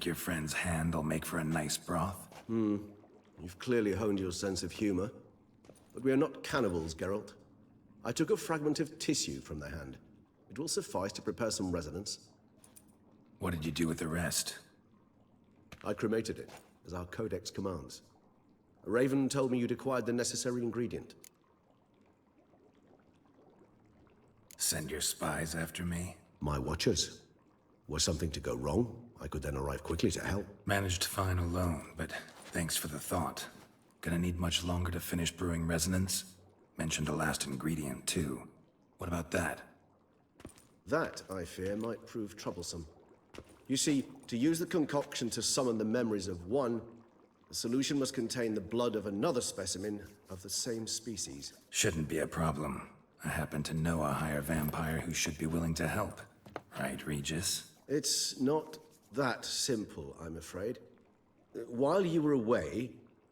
Think your friend's hand will make for a nice broth? You've clearly honed your sense of humor. But we are not cannibals, Geralt. I took a fragment of tissue from their hand. It will suffice to prepare some resonance. What did you do with the rest? I cremated it, as our codex commands. Raven told me you'd acquired the necessary ingredient. Send your spies after me? My watchers. Were something to go wrong, I could then arrive quickly to help. Managed fine alone, but thanks for the thought. Gonna need much longer to finish brewing resonance? Mentioned a last ingredient, too. What about that? That, I fear, might prove troublesome. You see, to use the concoction to summon the memories of one, the solution must contain the blood of another specimen of the same species. Shouldn't be a problem. I happen to know a higher vampire who should be willing to help. Right, Regis? It's not that simple, I'm afraid. While you were away,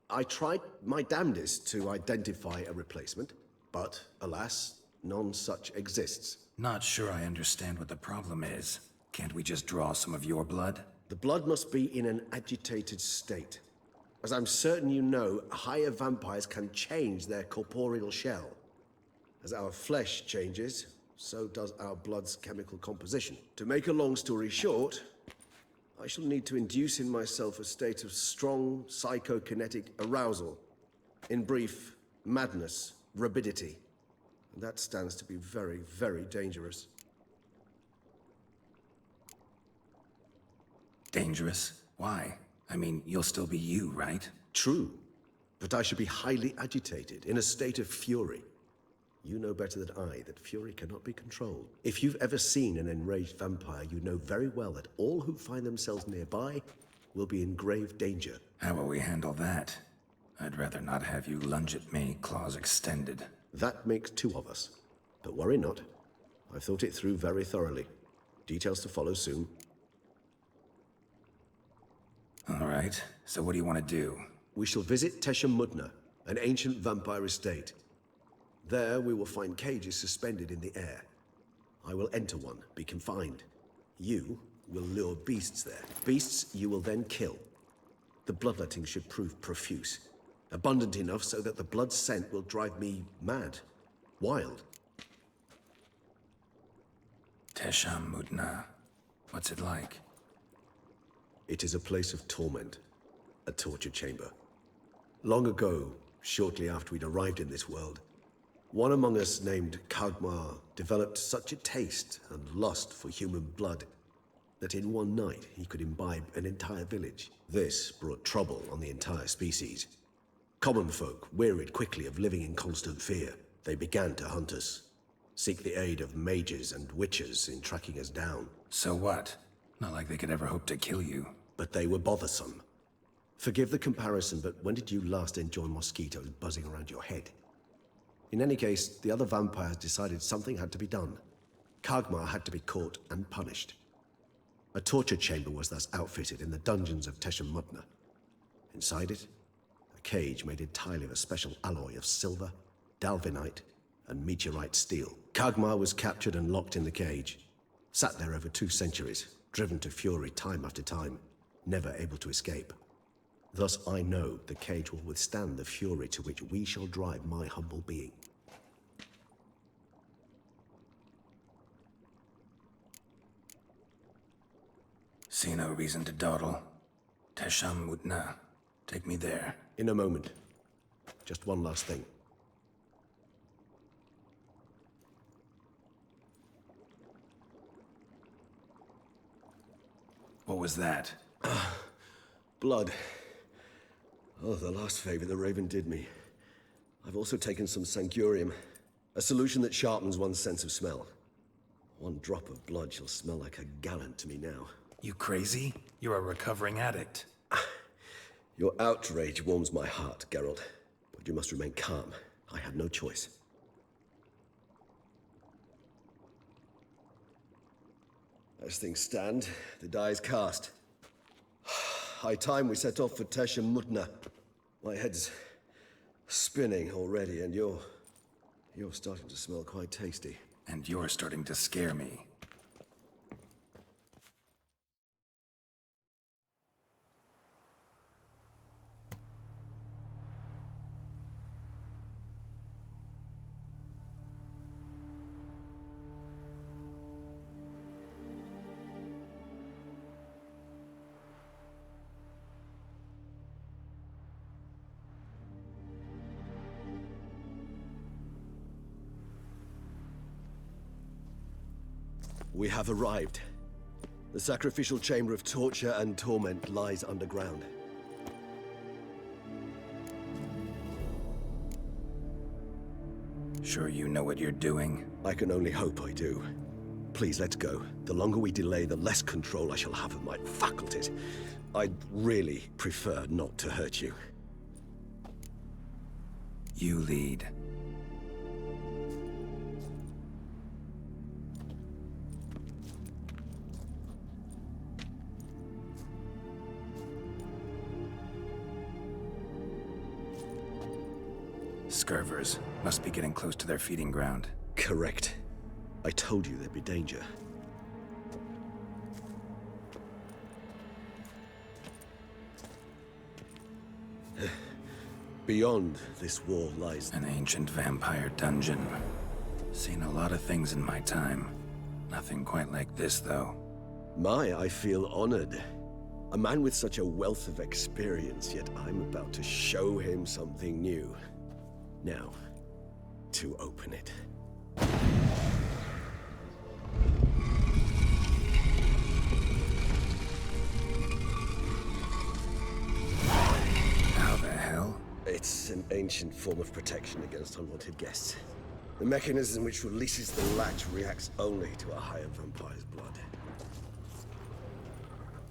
I tried my damnedest to identify a replacement, but alas, none such exists. Not sure I understand what the problem is. Can't we just draw some of your blood? The blood must be in an agitated state. As I'm certain you know, higher vampires can change their corporeal shell. As our flesh changes, so does our blood's chemical composition. To make a long story short, I shall need to induce in myself a state of strong psychokinetic arousal. In brief, madness, rabidity. And that stands to be very, very dangerous. Dangerous? Why? I mean, you'll still be you, right? True, but I should be highly agitated, in a state of fury. You know better than I that fury cannot be controlled. If you've ever seen an enraged vampire, you know very well that all who find themselves nearby will be in grave danger. How will we handle that? I'd rather not have you lunge at me, claws extended. That makes two of us. But worry not. I've thought it through very thoroughly. Details to follow soon. All right, so what do you want to do? We shall visit Tesha Mudna, an ancient vampire estate. There we will find cages suspended in the air. I will enter one, be confined. You will lure beasts there. Beasts you will then kill. The bloodletting should prove profuse. Abundant enough so that the blood scent will drive me mad. Wild. Tesha Mudna. What's it like? It is a place of torment. A torture chamber. Long ago, shortly after we'd arrived in this world, one among us named Kagmar developed such a taste and lust for human blood that in one night he could imbibe an entire village. This brought trouble on the entire species. Common folk wearied quickly of living in constant fear. They began to hunt us, seek the aid of mages and witches in tracking us down. So what? Not like they could ever hope to kill you. But they were bothersome. Forgive the comparison, but when did you last enjoy mosquitoes buzzing around your head? In any case, the other vampires decided something had to be done. Kagmar had to be caught and punished. A torture chamber was thus outfitted in the dungeons of Tesha Mudna. Inside it, a cage made entirely of a special alloy of silver, dalvinite, and meteorite steel. Kagmar was captured and locked in the cage. Sat there over 2 centuries, driven to fury time after time, never able to escape. Thus I know the cage will withstand the fury to which we shall drive my humble being. See no reason to dawdle. Tesha Mudna. Take me there. In a moment. Just one last thing. What was that? Blood. Oh, the last favor the Raven did me. I've also taken some Sancurium, a solution that sharpens one's sense of smell. One drop of blood shall smell like a gallon to me now. You crazy? You're a recovering addict. Your outrage warms my heart, Geralt. But you must remain calm. I had no choice. As things stand, the die is cast. High time we set off for Tesha Mudna. My head's spinning already, and you're starting to smell quite tasty. And you're starting to scare me. We have arrived. The sacrificial chamber of torture and torment lies underground. Sure you know what you're doing? I can only hope I do. Please, let's go. The longer we delay, the less control I shall have of my faculties. I'd really prefer not to hurt you. You lead. Scurvers must be getting close to their feeding ground. Correct. I told you there'd be danger. Beyond this wall lies An ancient vampire dungeon. Seen a lot of things in my time. Nothing quite like this, though. I feel honored. A man with such a wealth of experience, yet I'm about to show him something new. Now, to open it. How the hell? It's an ancient form of protection against unwanted guests. The mechanism which releases the latch reacts only to a higher vampire's blood.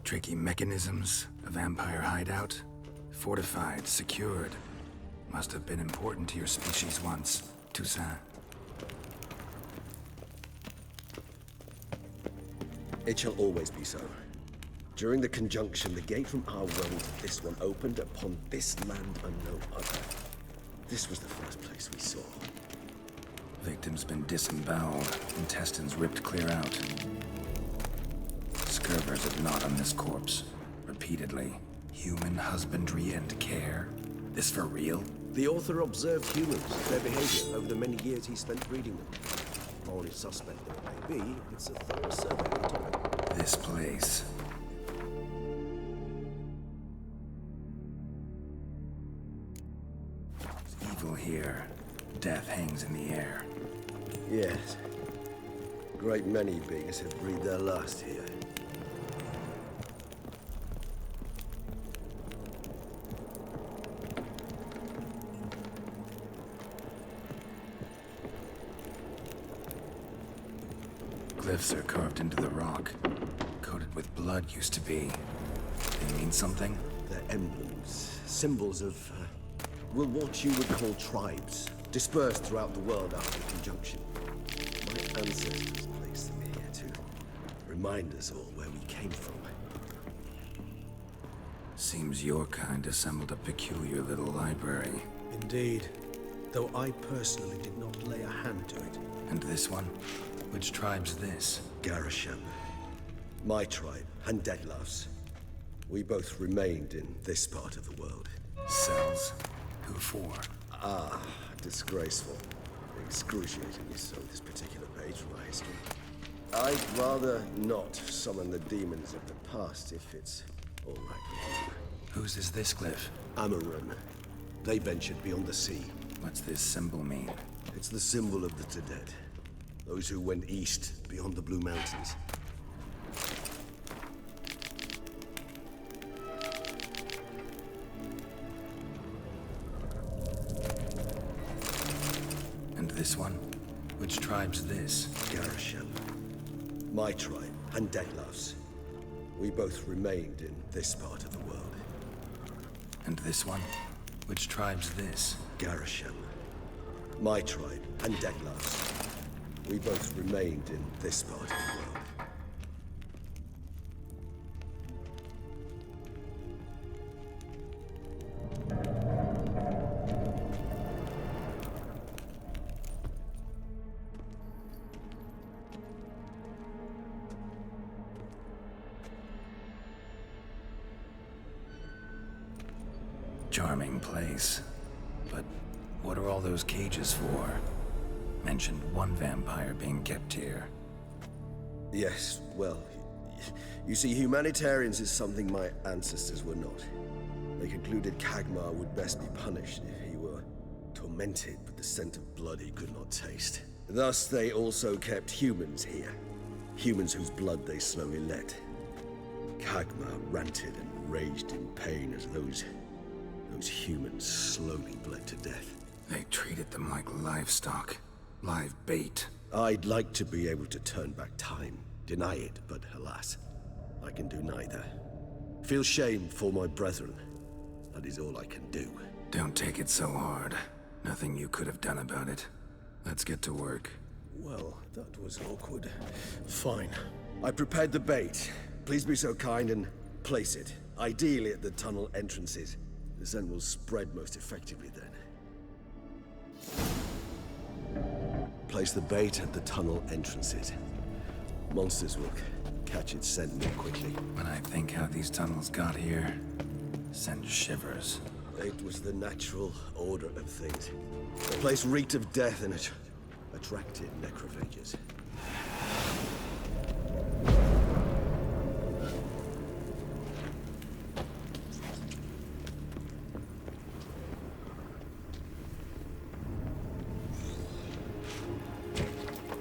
Tricky mechanisms, a vampire hideout. Fortified, secured. Must have been important to your species once, Toussaint. It shall always be so. During the conjunction, the gate from our world to this one opened upon this land and no other. This was the first place we saw. Victim's been disemboweled, intestines ripped clear out. Scurvers have gnawed on this corpse, repeatedly. Human husbandry and care. This for real? The author observed humans, their behavior, over the many years he spent breeding them. Morally suspect though it may be, it's a thorough survey of the topic. This place. There's evil here. Death hangs in the air. Yes. A great many beings have breathed their last here. Glyphs are carved into the rock. Coated with blood used to be. They mean something? They're emblems, symbols of, what you would call tribes, dispersed throughout the world after the conjunction. My ancestors placed them here to remind us all where we came from. Seems your kind assembled a peculiar little library. Indeed. Though I personally did not lay a hand to it. And this one? Which tribe's this? Garisham. My tribe, and Deadloves. We both remained in this part of the world. Cells? Who for? Disgraceful. Excruciatingly so, this particular page from our history. I'd rather not summon the demons of the past if it's all right with you. Whose is this glyph? Amaran. They ventured beyond the sea. What's this symbol mean? It's the symbol of the Tedet. Those who went east beyond the Blue Mountains. And this one? Which tribe's this? Garisham. My tribe, and Deadloves. We both remained in this part of the world. And this one? Which tribe's this? Garisham. My tribe, and Deadloves. We both remained in this part of the world. Charming place. But what are all those cages for? Mentioned one vampire being kept here. Yes, well, you see, humanitarians is something my ancestors were not. They concluded Kagmar would best be punished if he were tormented with the scent of blood he could not taste. Thus, they also kept humans here. Humans whose blood they slowly let. Kagma ranted and raged in pain as those humans slowly bled to death. They treated them like livestock. Live bait. I'd like to be able to turn back time, deny it, but alas, I can do neither. Feel shame for my brethren. That is all I can do. Don't take it so hard. Nothing you could have done about it. Let's get to work. Well, that was awkward. Fine. I prepared the bait. Please be so kind and place it. Ideally at the tunnel entrances. The scent will spread most effectively then. Place the bait at the tunnel entrances. Monsters will catch its scent more quickly. When I think how these tunnels got here, sends shivers. It was the natural order of things. The place reeked of death and it attracted necrophages.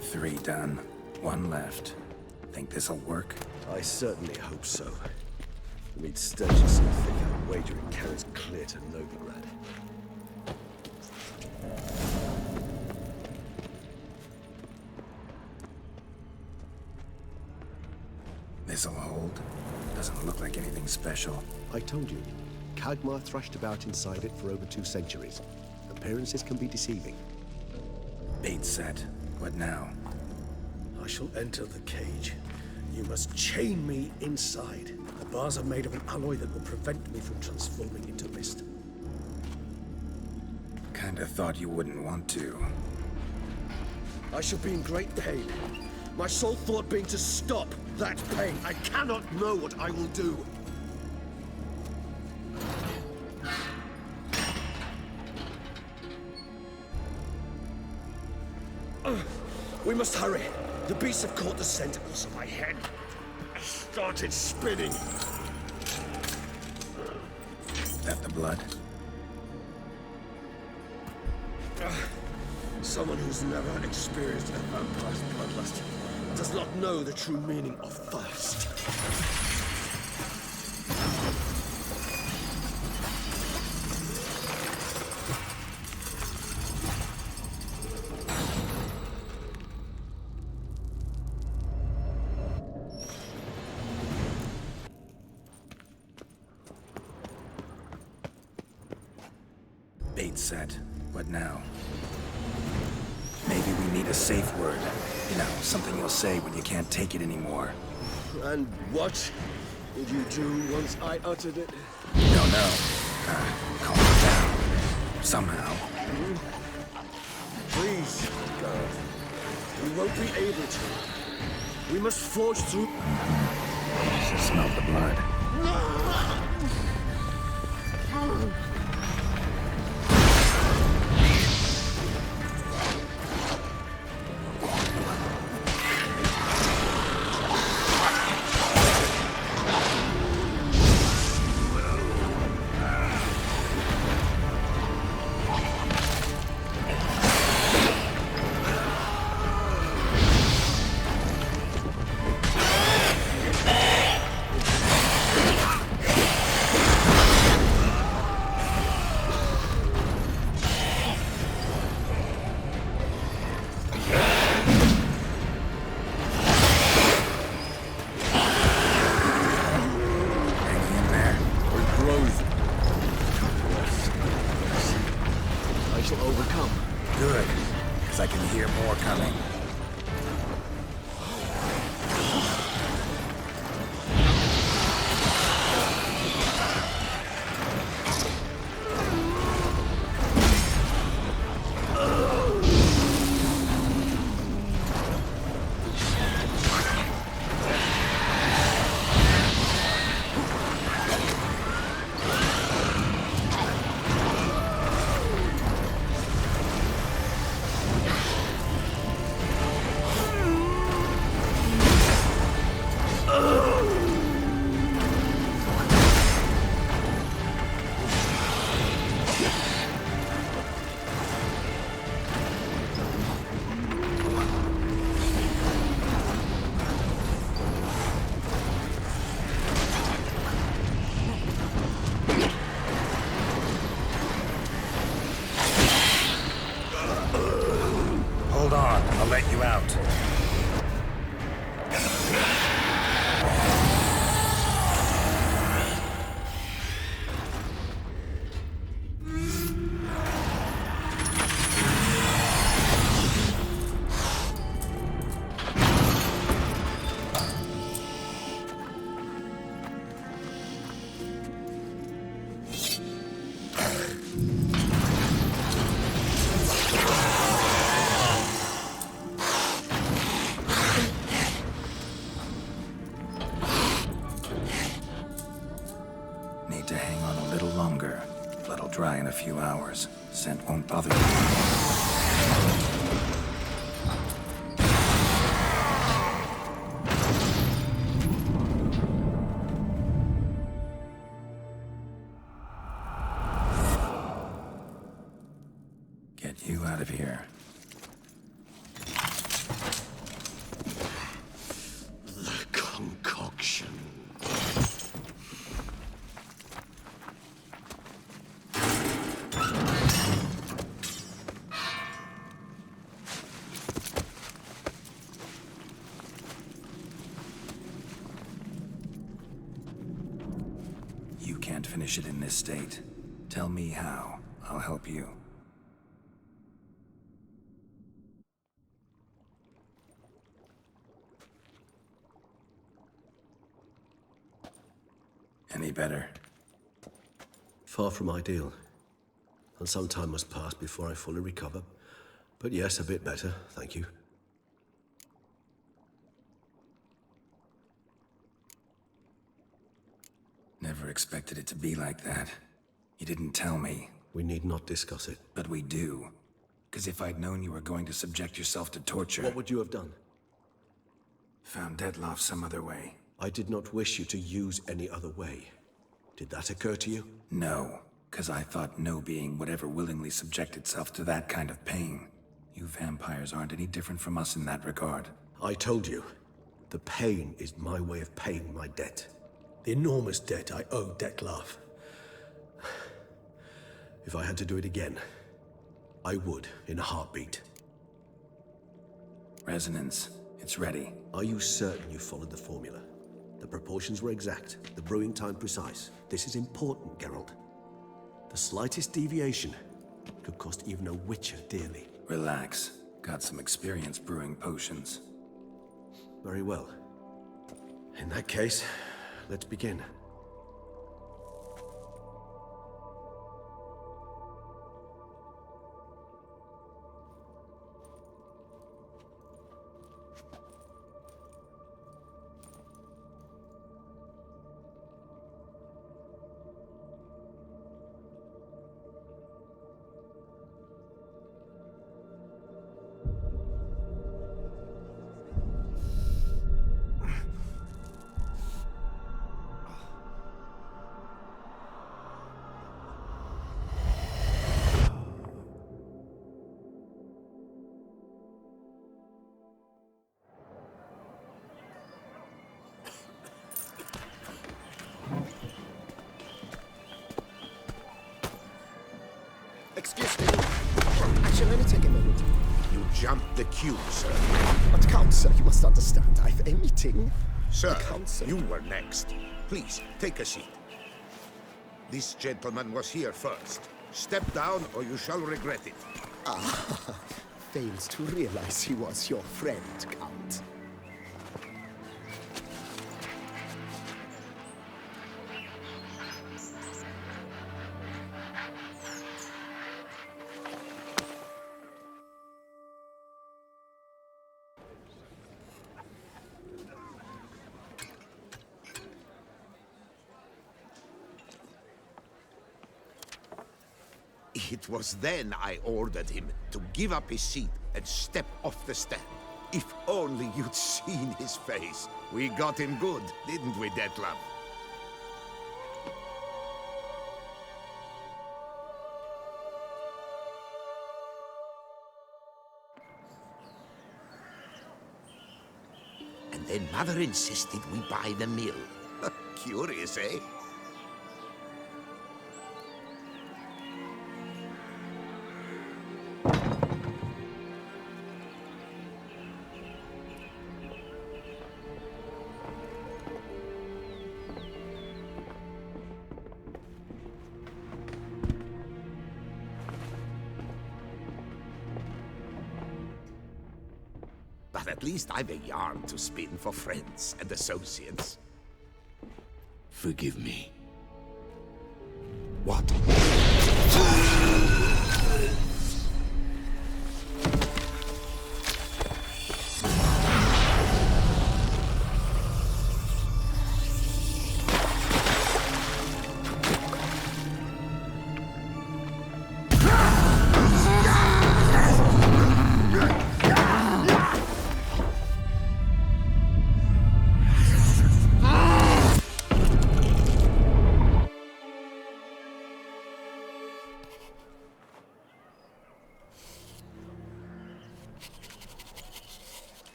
Three done. One left. Think this'll work? I certainly hope so. The meat stenches so thick I'd wager it carries clear to Novigrad. This'll hold. Doesn't look like anything special. I told you, Kagmar thrashed about inside it for over 2 centuries. Appearances can be deceiving. Bait set. What now? I shall enter the cage. You must chain me inside. The bars are made of an alloy that will prevent me from transforming into mist. Kinda thought you wouldn't want to. I shall be in great pain. My sole thought being to stop that pain. I cannot know what I will do. We must hurry. The beasts have caught the scent of my head. I started spinning. That the blood? Someone who's never experienced a vampire's bloodlust does not know the true meaning of thirst. Bait set. What now? Maybe we need a safe word. You know, something you'll say when you can't take it anymore. And what did you do once I uttered it? Don't know. Calm it down. Somehow. Please, God. We won't be able to. We must forge through. Should smell the blood. Good, because I can hear more coming. on a little longer. Blood'll dry in a few hours. Scent won't bother you. Get you out of here. The concoction. You can't finish it in this state. Tell me how. I'll help you. Any better? Far from ideal. And some time must pass before I fully recover. But yes, a bit better, thank you. Never expected it to be like that. You didn't tell me. We need not discuss it. But we do. Because if I'd known you were going to subject yourself to torture... What would you have done? Found Dettlaff some other way. I did not wish you to use any other way. Did that occur to you? No, because I thought no being would ever willingly subject itself to that kind of pain. You vampires aren't any different from us in that regard. I told you, the pain is my way of paying my debt. The enormous debt I owe Dettlaff. If I had to do it again, I would in a heartbeat. Resonance, it's ready. Are you certain you followed the formula? The proportions were exact, the brewing time precise. This is important, Geralt. The slightest deviation could cost even a witcher dearly. Relax. Got some experience brewing potions. Very well. In that case, let's begin. Excuse me. Actually, let me take a minute. You jumped the queue, sir. But Count, sir, you must understand. I've a meeting. Sir, Count, sir. you were next. Please, take a seat. This gentleman was here first. Step down or you shall regret it. Fails to realize he was your friend, Count. It was then I ordered him to give up his seat and step off the stand. If only you'd seen his face. We got him good, didn't we, Dettlaff? And then Mother insisted we buy the mill. Curious, eh? But at least I've a yarn to spin for friends and associates. Forgive me. What?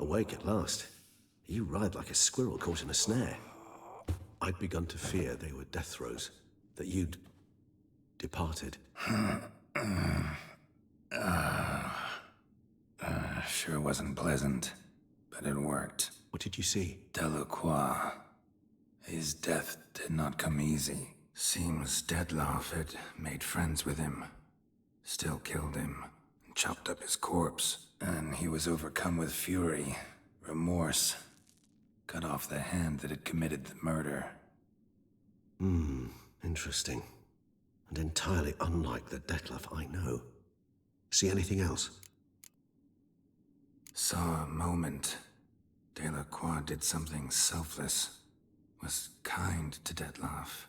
Awake at last. You writhe like a squirrel caught in a snare. I'd begun to fear they were death throes, that you'd departed. Sure wasn't pleasant, but it worked. What did you see? Delacroix. His death did not come easy. Seems Dettlaff had made friends with him. Still killed him, and chopped up his corpse. And he was overcome with fury, remorse. Cut off the hand that had committed the murder. Interesting. And entirely unlike the Dettlaff I know. See anything else? Saw a moment. Delacroix did something selfless. Was kind to Dettlaff.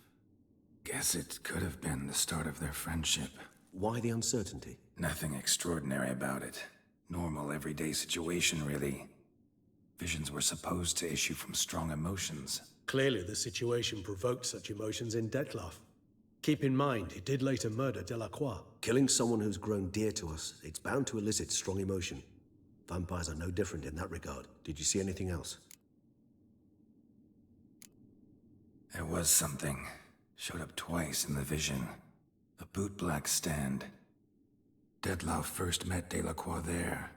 Guess it could have been the start of their friendship. Why the uncertainty? Nothing extraordinary about it. Normal, everyday situation, really. Visions were supposed to issue from strong emotions. Clearly, the situation provoked such emotions in Dettlaff. Keep in mind, he did later murder Delacroix. Killing someone who's grown dear to us, it's bound to elicit strong emotion. Vampires are no different in that regard. Did you see anything else? There was something. Showed up twice in the vision. A bootblack stand. Dettlaff first met Delacroix there.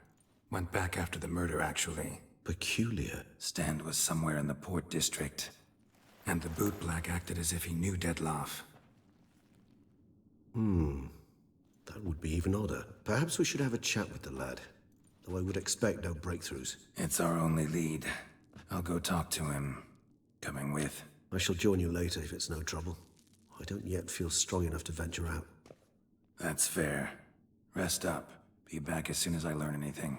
Went back after the murder, actually. Peculiar. Stand was somewhere in the Port District. And the bootblack acted as if he knew Dettlaff. That would be even odder. Perhaps we should have a chat with the lad. Though I would expect no breakthroughs. It's our only lead. I'll go talk to him. Coming with? I shall join you later if it's no trouble. I don't yet feel strong enough to venture out. That's fair. Rest up. Be back as soon as I learn anything.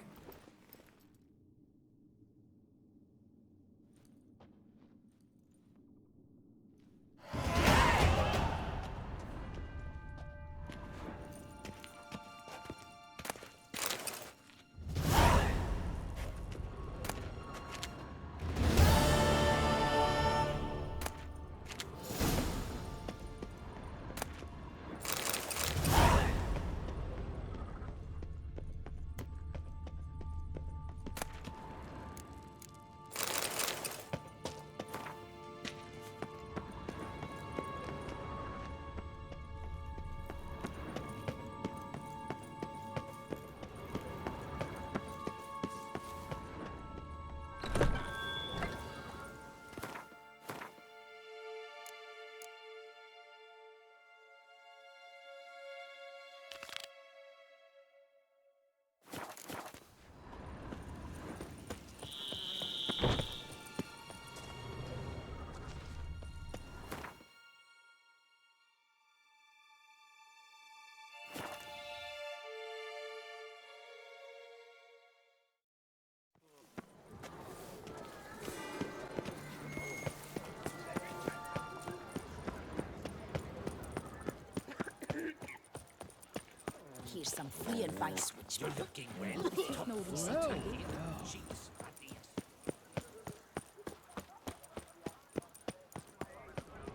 Here's some free advice, which you're looking well. No reason.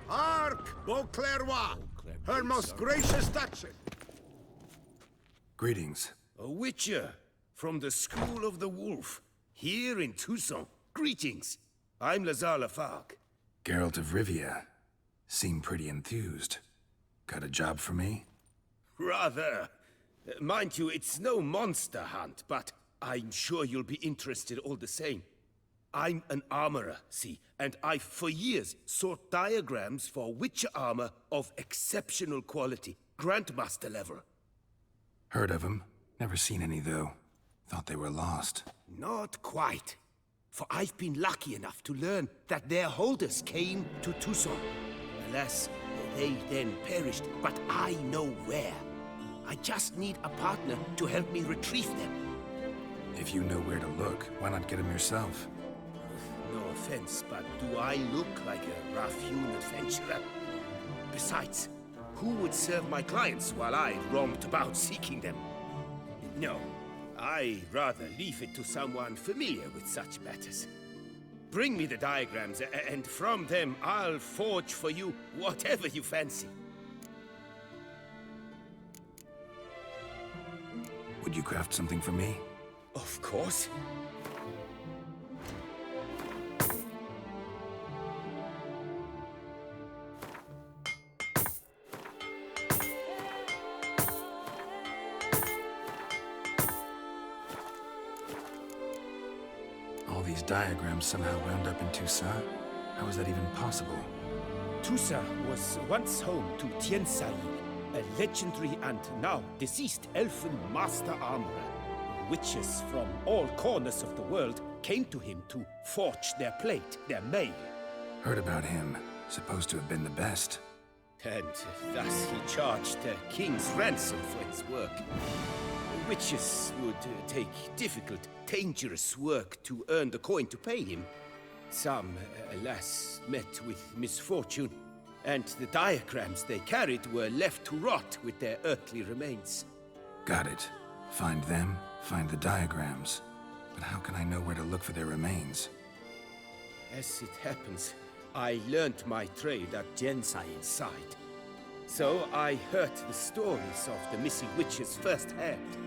Hark, Beauclervois! Her most gracious Duchess! Greetings. A witcher from the School of the Wolf, here in Tucson. Greetings. I'm Lazar Lafargue. Geralt of Rivia. Seem pretty enthused. Got a job for me? Rather. Mind you, it's no monster hunt, but I'm sure you'll be interested all the same. I'm an armorer, see, and I've for years sought diagrams for witcher armor of exceptional quality, Grandmaster level. Heard of them. Never seen any, though. Thought they were lost. Not quite. For I've been lucky enough to learn that their holders came to Tucson. Alas, they then perished, but I know where. I just need a partner to help me retrieve them. If you know where to look, why not get them yourself? No offense, but do I look like a rough-hewn adventurer? Besides, who would serve my clients while I roamed about seeking them? No, I rather leave it to someone familiar with such matters. Bring me the diagrams, and from them I'll forge for you whatever you fancy. Would you craft something for me? Of course. these diagrams somehow wound up in Toussaint? How is that even possible? Toussaint was once home to Tiansail, a legendary and now deceased elfin master armorer. Witches from all corners of the world came to him to forge their plate, their mail. Heard about him. Supposed to have been the best. And thus he charged a king's ransom for his work. Witches would take difficult, dangerous work to earn the coin to pay him. Some, alas, met with misfortune, and the diagrams they carried were left to rot with their earthly remains. Got it. Find them, find the diagrams. But how can I know where to look for their remains? As it happens, I learned my trade at Tiansail's side. So I heard the stories of the missing witches firsthand.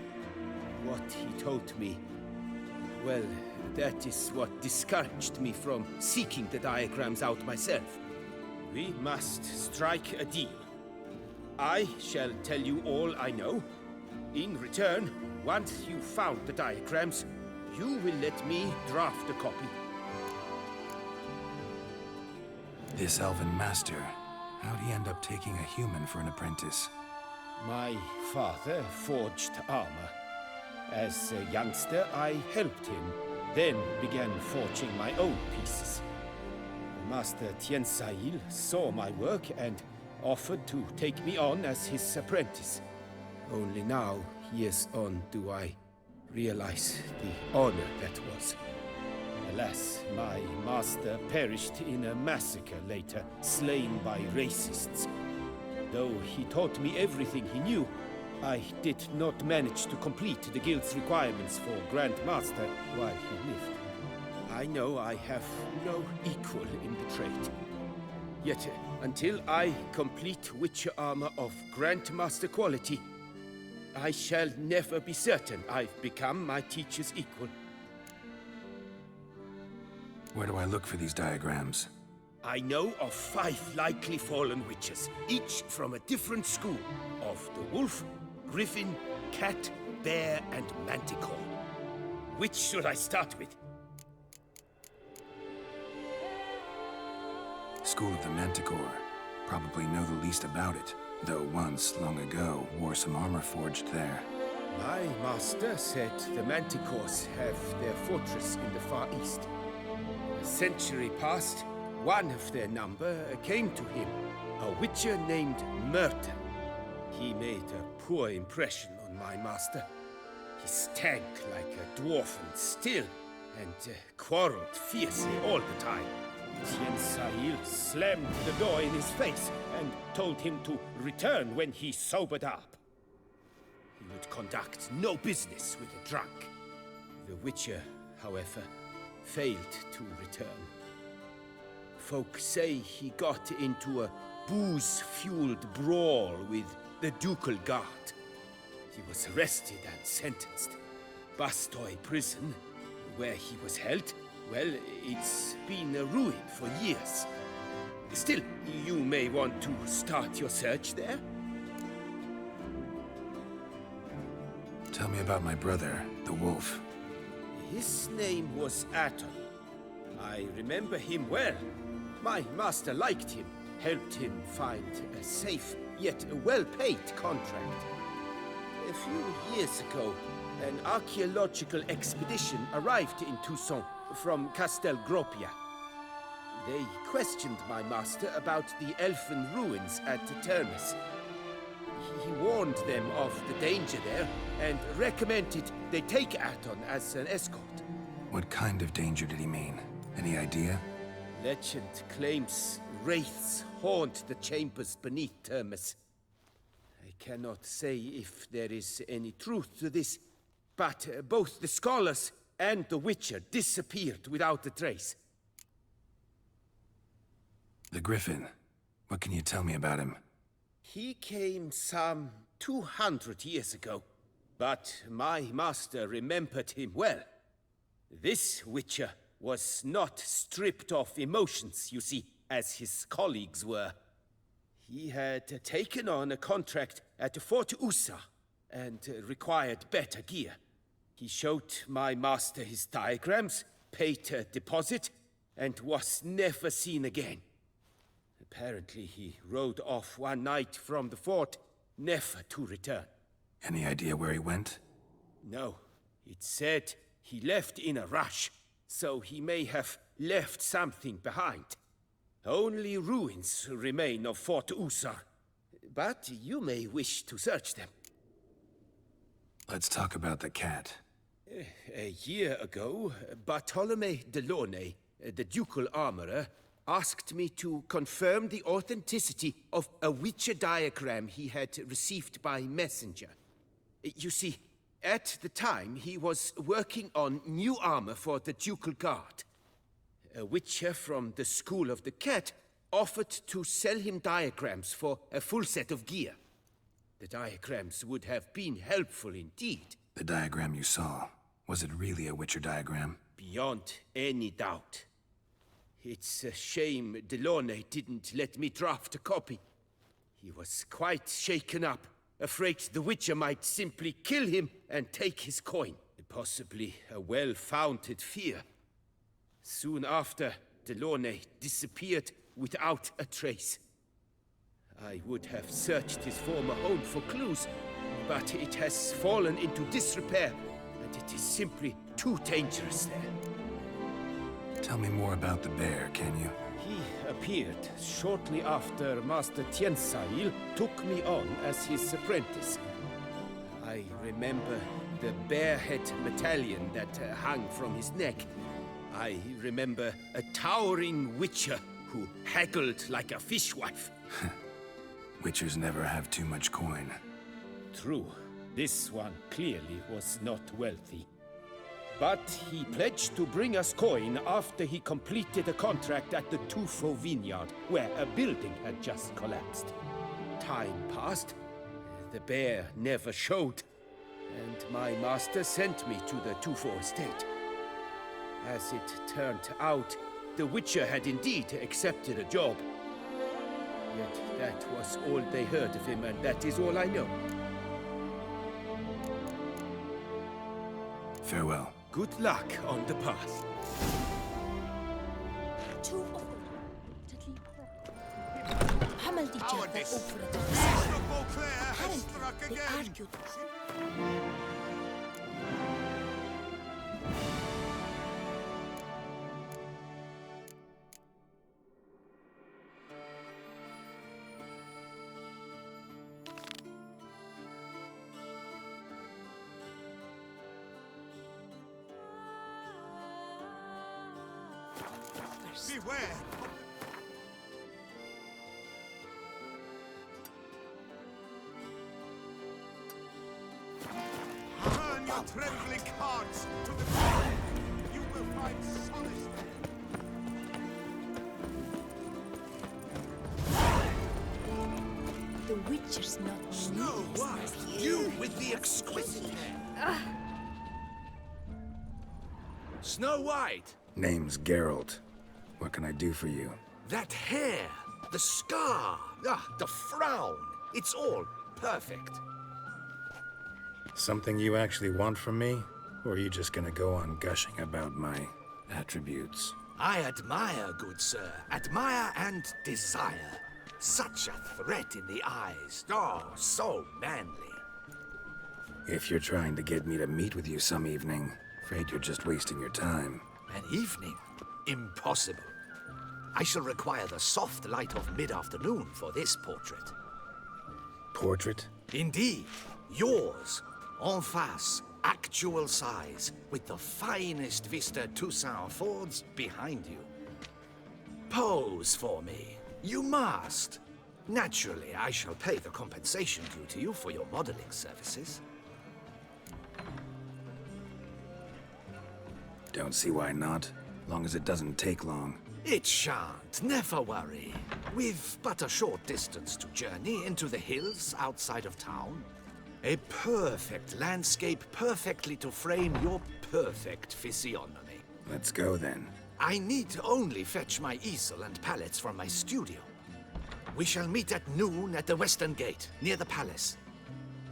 What he told me, well, that is what discouraged me from seeking the diagrams out myself. We must strike a deal. I shall tell you all I know. In return, once you found the diagrams, you will let me draft a copy. This elven master, how'd he end up taking a human for an apprentice? My father forged armor. As a youngster, I helped him, then began forging my own pieces. Master Tiansail saw my work and offered to take me on as his apprentice. Only now, years on, do I realize the honor that was. Alas, my master perished in a massacre later, slain by racists. Though he taught me everything he knew, I did not manage to complete the guild's requirements for Grand Master while he lived. I know I have no equal in the trade. Yet, until I complete Witcher armor of Grandmaster quality, I shall never be certain I've become my teacher's equal. Where do I look for these diagrams? I know of 5 likely fallen witches, each from a different school of the wolf, griffin, cat, bear, and manticore. Which should I start with? School of the Manticore. Probably know the least about it, though once, long ago, wore some armor forged there. My master said the manticores have their fortress in the far east. A century past, one of their number came to him, a witcher named Merton. He made a poor impression on my master. He stank like a dwarfen still, and quarreled fiercely all the time. Tiansail slammed the door in his face and told him to return when he sobered up. He would conduct no business with a drunk. The Witcher, however, failed to return. Folk say he got into a booze-fueled brawl with the ducal guard. He was arrested and sentenced. Bastoy prison, where he was held, well, it's been a ruin for years. Still, you may want to start your search there. Tell me about my brother, the wolf. His name was Aton. I remember him well. My master liked him, helped him find a safe, yet a well-paid contract. A few years ago, an archaeological expedition arrived in Toussaint from Castel Gropia. They questioned my master about the elfin ruins at Termes. He warned them of the danger there and recommended they take Aton as an escort. What kind of danger did he mean? Any idea? Legend claims wraiths haunt the chambers beneath Termes. I cannot say if there is any truth to this, but both the scholars and the Witcher disappeared without a trace. The Griffin. What can you tell me about him? He came some 200 years ago, but my master remembered him well. This Witcher was not stripped of emotions, you see, as his colleagues were. He had taken on a contract at Fort Usa and required better gear. He showed my master his diagrams, paid a deposit and was never seen again. Apparently, he rode off one night from the fort, never to return. Any idea where he went? No, it said he left in a rush, so he may have left something behind. Only ruins remain of Fort Usar, but you may wish to search them. Let's talk about the cat. A year ago, Bartolome Delaunay, the ducal armorer, asked me to confirm the authenticity of a Witcher diagram he had received by messenger. You see, at the time he was working on new armor for the ducal guard. A Witcher from the School of the Cat offered to sell him diagrams for a full set of gear. The diagrams would have been helpful indeed. The diagram you saw, was it really a Witcher diagram? Beyond any doubt. It's a shame Delaunay didn't let me draft a copy. He was quite shaken up, afraid the Witcher might simply kill him and take his coin. Possibly a well-founded fear. Soon after, Delaunay disappeared without a trace. I would have searched his former home for clues, but it has fallen into disrepair, and it is simply too dangerous there. Tell me more about the bear, can you? He appeared shortly after Master Tiensail took me on as his apprentice. I remember the bear-head medallion that hung from his neck. I remember a towering witcher who haggled like a fishwife. Witchers never have too much coin. True. This one clearly was not wealthy. But he pledged to bring us coin after he completed a contract at the Tufo vineyard, where a building had just collapsed. Time passed. The bear never showed, and my master sent me to the Tufo estate. As it turned out, the Witcher had indeed accepted a job. Yet that was all they heard of him, and that is all I know. Farewell. Good luck on the path. Two of them hammered each other over the dockside. Apparently, they argued. Beware! Turn your trembling hearts to the ground. You will find solace there. The Witcher's not Snow White, you with the exquisite hair. Snow White! Name's Geralt. What can I do for you? That hair, the scar, the frown. It's all perfect. Something you actually want from me? Or are you just gonna go on gushing about my attributes? I admire, good sir. Admire and desire. Such a threat in the eyes. Oh, so manly. If you're trying to get me to meet with you some evening, afraid you're just wasting your time. An evening? Impossible. I shall require the soft light of mid-afternoon for this portrait. Portrait? Indeed. Yours. En face. Actual size. With the finest vista Toussaint affords behind you. Pose for me. You must. Naturally, I shall pay the compensation due to you for your modeling services. Don't see why not. Long as it doesn't take long. It shan't, never worry. We've but a short distance to journey into the hills outside of town. A perfect landscape perfectly to frame your perfect physiognomy. Let's go then. I need only fetch my easel and palettes from my studio. We shall meet at noon at the western gate, near the palace.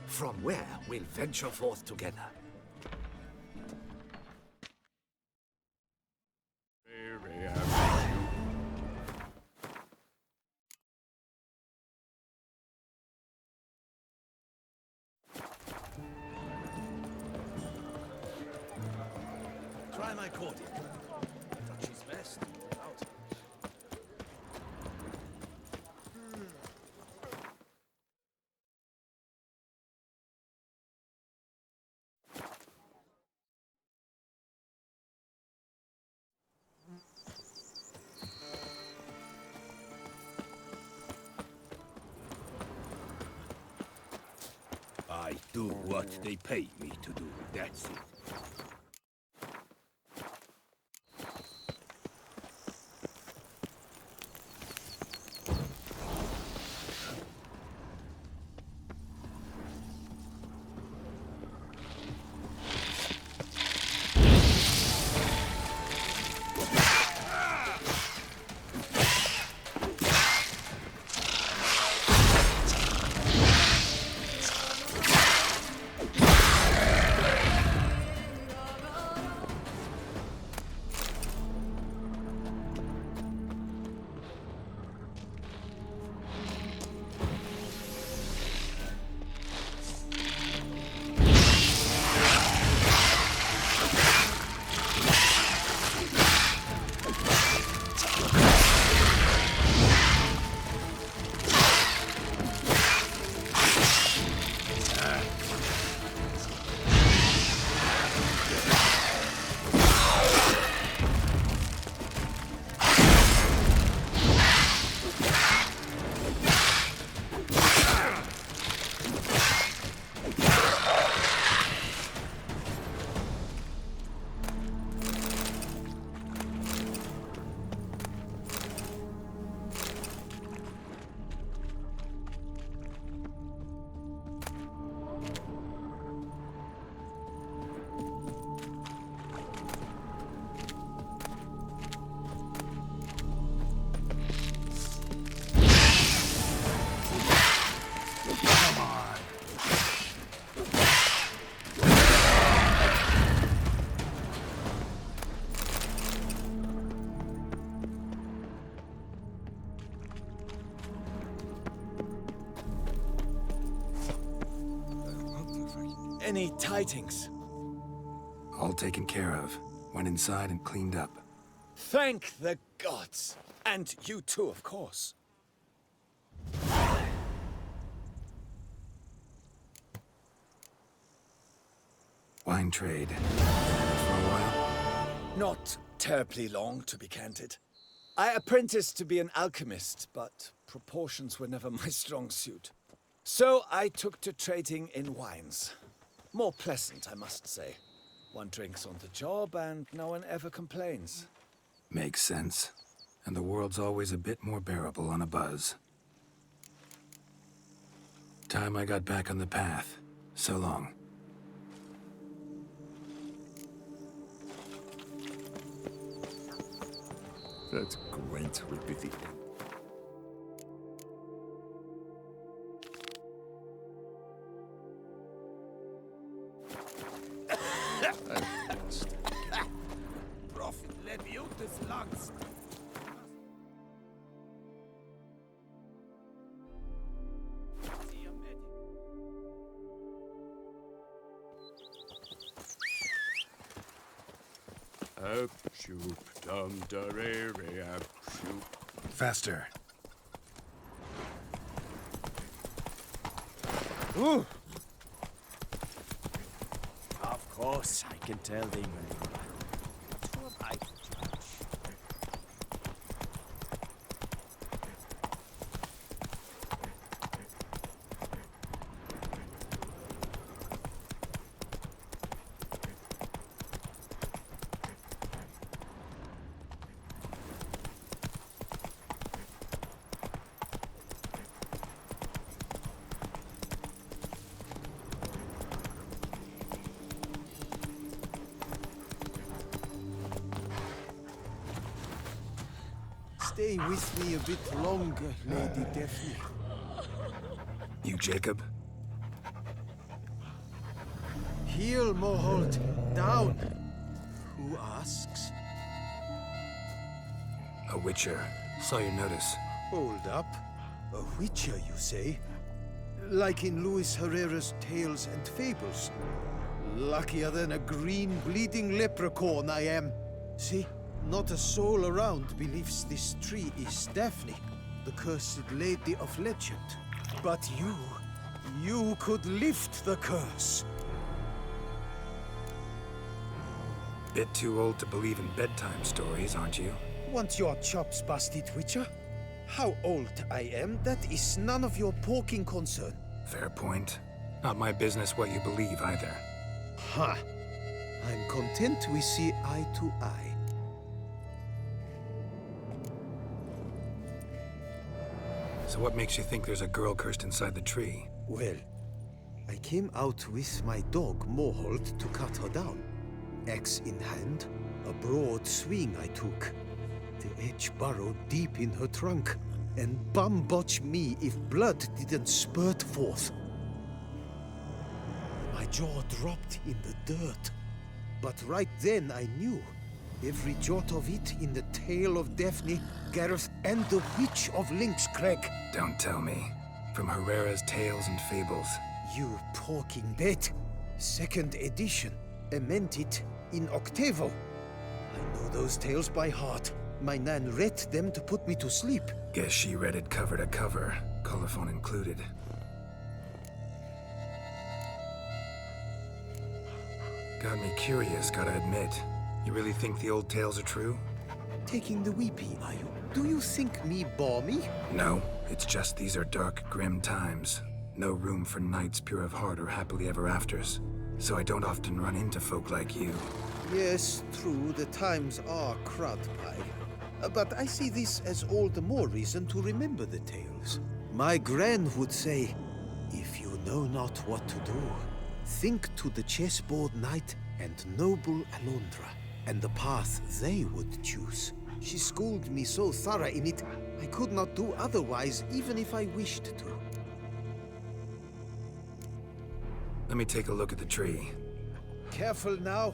From where we'll venture forth together. Try my cordial. Touch is best. Out. I do what they pay me to do, that's it. Any tidings? All taken care of. Went inside and cleaned up. Thank the gods! And you too, of course. Wine trade. For a while? Not terribly long, to be candid. I apprenticed to be an alchemist, but proportions were never my strong suit. So I took to trading in wines. More pleasant, I must say. One drinks on the job and no one ever complains. Makes sense. And the world's always a bit more bearable on a buzz. Time I got back on the path. So long. That Gwent will be the end. Prophet Leviutus Lux. Up-shoop, dum-da-re-re, up-shoop. Faster. Ooh! Of course, I can tell they know. Who am I to judge? Stay with me a bit longer, Lady Daphne. You Jacob? Heel, Moholt. Down. Who asks? A witcher. Saw your notice. Hold up. A witcher, you say? Like in Luis Herrera's Tales and Fables? Luckier than a green, bleeding leprechaun I am. See, not a soul around believes this tree is Daphne, the cursed lady of legend. But you could lift the curse. Bit too old to believe in bedtime stories, aren't you? Want your chops busted, Witcher? How old I am, that is none of your poking concern. Fair point. Not my business what you believe either. Ha! I'm content we see eye to eye. So what makes you think there's a girl cursed inside the tree? Well, I came out with my dog, Mohold, to cut her down. Axe in hand, a broad swing I took. The edge burrowed deep in her trunk, and bum-botch me if blood didn't spurt forth. My jaw dropped in the dirt. But right then I knew. Every jot of it in the tale of Daphne, Gareth, and the Witch of Lynx Crag. Don't tell me. From Herrera's Tales and Fables. You talking bet. 2nd edition. Amended in octavo. I know those tales by heart. My nan read them to put me to sleep. Guess she read it cover to cover, colophon included. Got me curious, gotta admit. You really think the old tales are true? Taking the weepy, are you? Do you think me balmy? No, it's just these are dark, grim times. No room for knights pure of heart or happily ever afters. So I don't often run into folk like you. Yes, true, the times are crud pie. But I see this as all the more reason to remember the tales. My gran would say, if you know not what to do, think to the chessboard knight and noble Alondra, and the path they would choose. She schooled me so thorough in it, I could not do otherwise, even if I wished to. Let me take a look at the tree. Careful now.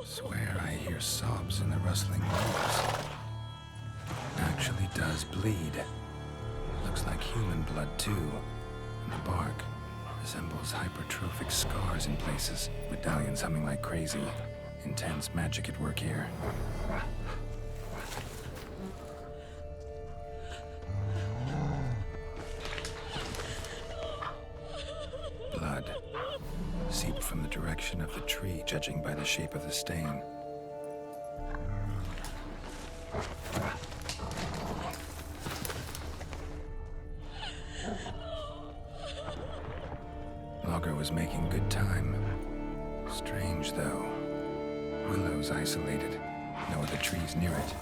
Swear I hear sobs in the rustling leaves. Actually does bleed. Looks like human blood too. And the bark resembles hypertrophic scars in places. Medallions humming like crazy. Intense magic at work here. Blood. Seeped from the direction of the tree, judging by the shape of the stain. Logger was making good time. Strange, though. Willow's isolated. No other trees near it.